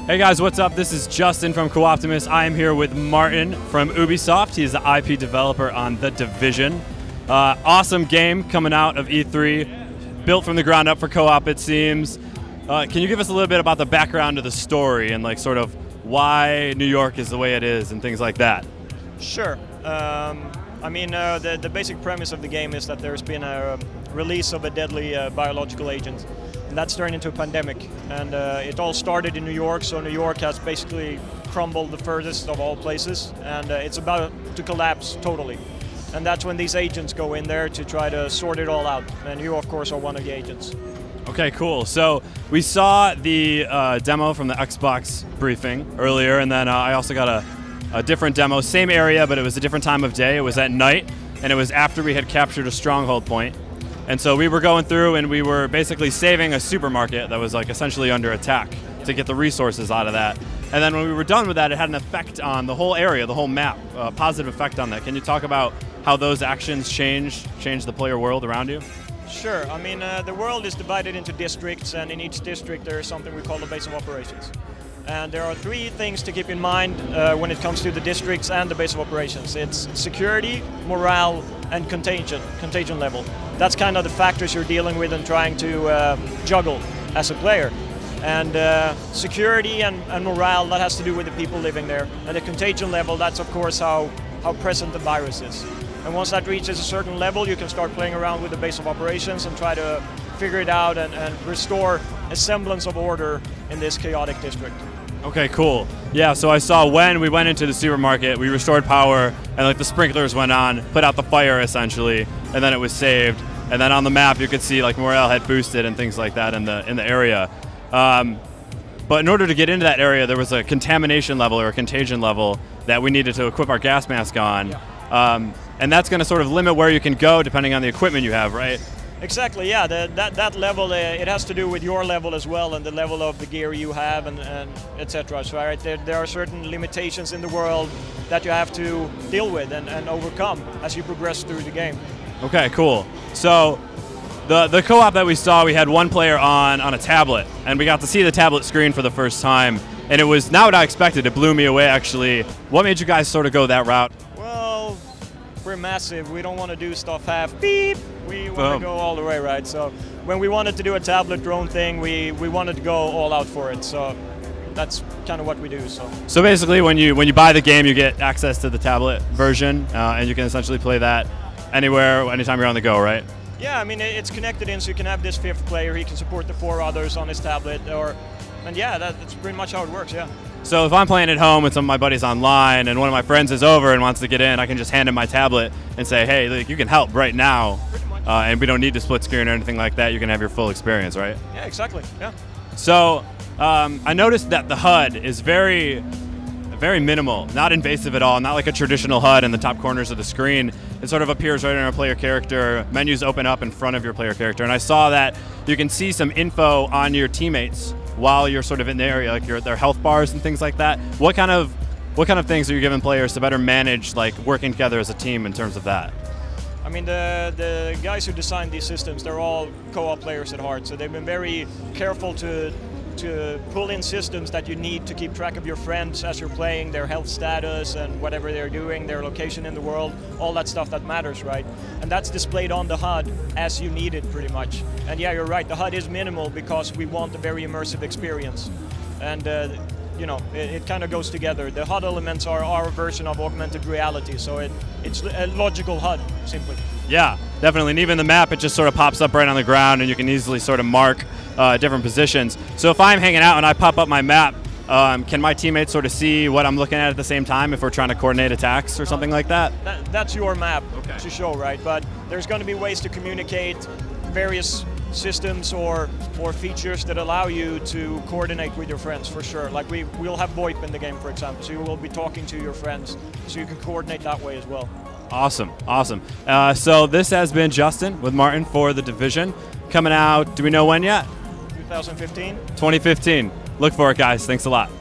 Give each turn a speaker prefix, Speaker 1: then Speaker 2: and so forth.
Speaker 1: Hey guys, what's up? This is Justin from Co-Optimus. I am here with Martin from Ubisoft. He's the IP developer on The Division. Awesome game coming out of E3, built from the ground up for co-op, it seems. Can you give us a little bit about the background of the story and like sort of why New York is the way it is and things like that?
Speaker 2: Sure. The basic premise of the game is that there's been a release of a deadly biological agent. And that's turned into a pandemic, and it all started in New York, so New York has basically crumbled the furthest of all places, and it's about to collapse totally. And that's when these agents go in there to try to sort it all out, and you of course are one of the agents.
Speaker 1: Okay, cool. So we saw the demo from the Xbox briefing earlier, and then I also got a different demo, same area, but it was a different time of day. It was at night, and it was after we had captured a stronghold point. And so we were going through and we were basically saving a supermarket that was like essentially under attack to get the resources out of that. And then when we were done with that, it had an effect on the whole area, the whole map, a positive effect on that. Can you talk about how those actions change the player world around you?
Speaker 2: Sure. The world is divided into districts, and in each district there is something we call the base of operations. And there are three things to keep in mind when it comes to the districts and the base of operations. It's security, morale, and contagion level. That's kind of the factors you're dealing with and trying to juggle as a player. And security and morale, that has to do with the people living there. And the contagion level, that's of course how present the virus is. And once that reaches a certain level, you can start playing around with the base of operations and try to figure it out and restore a semblance of order in this chaotic district.
Speaker 1: Okay, cool. Yeah, so I saw when we went into the supermarket, we restored power, and like the sprinklers went on, put out the fire essentially, and then it was saved. And then on the map, you could see like morale had boosted and things like that in the area. But in order to get into that area, there was a contamination level or a contagion level that we needed to equip our gas mask on. Yeah. And that's going to sort of limit where you can go depending on the equipment you have, right?
Speaker 2: Exactly, yeah. That level, it has to do with your level as well and the level of the gear you have and etc. So right, there are certain limitations in the world that you have to deal with and overcome as you progress through the game.
Speaker 1: Okay, cool. So the co-op that we saw, we had one player on a tablet, and we got to see the tablet screen for the first time, and it was not what I expected. It blew me away, actually. What made you guys sort of go that route?
Speaker 2: Well, we're massive. We don't want to do stuff half beep. We want to go all the way, right? So when we wanted to do a tablet drone thing, we wanted to go all out for it. So that's kind of what we do. So
Speaker 1: basically, when you buy the game, you get access to the tablet version, and you can essentially play that anywhere, anytime you're on the go, right?
Speaker 2: Yeah, it's connected in, so you can have this fifth player. He can support the 4 others on his tablet, and yeah, that's pretty much how it works. Yeah.
Speaker 1: So if I'm playing at home with some of my buddies online and one of my friends is over and wants to get in, I can just hand him my tablet and say, hey, like, you can help right now. And we don't need to split screen or anything like that. You can have your full experience, right?
Speaker 2: Yeah, exactly. Yeah.
Speaker 1: So I noticed that the HUD is very minimal, not invasive at all, not like a traditional HUD in the top corners of the screen. It sort of appears right in our player character. Menus open up in front of your player character. And I saw that you can see some info on your teammates while you're sort of in the area, like their health bars and things like that. What kind of things are you giving players to better manage like working together as a team in terms of that?
Speaker 2: The guys who designed these systems, they're all co-op players at heart, so they've been very careful to pull in systems that you need to keep track of your friends as you're playing, their health status and whatever they're doing, their location in the world, all that stuff that matters, right? And that's displayed on the HUD as you need it, pretty much. And yeah, you're right, the HUD is minimal because we want a very immersive experience. And it kind of goes together. The HUD elements are our version of augmented reality, so it's a logical HUD, simply.
Speaker 1: Yeah, definitely. And even the map, it just sort of pops up right on the ground, and you can easily sort of mark different positions. So if I'm hanging out and I pop up my map, can my teammates sort of see what I'm looking at the same time if we're trying to coordinate attacks or something like that?
Speaker 2: That's your map to show, right? But there's going to be ways to communicate various systems or features that allow you to coordinate with your friends, for sure. Like we'll have VoIP in the game, for example, so you will be talking to your friends, so you can coordinate that way as well.
Speaker 1: Awesome, awesome. So this has been Justin with Martin for The Division. Coming out, do we know when yet?
Speaker 2: 2015.
Speaker 1: 2015. Look for it, guys. Thanks a lot.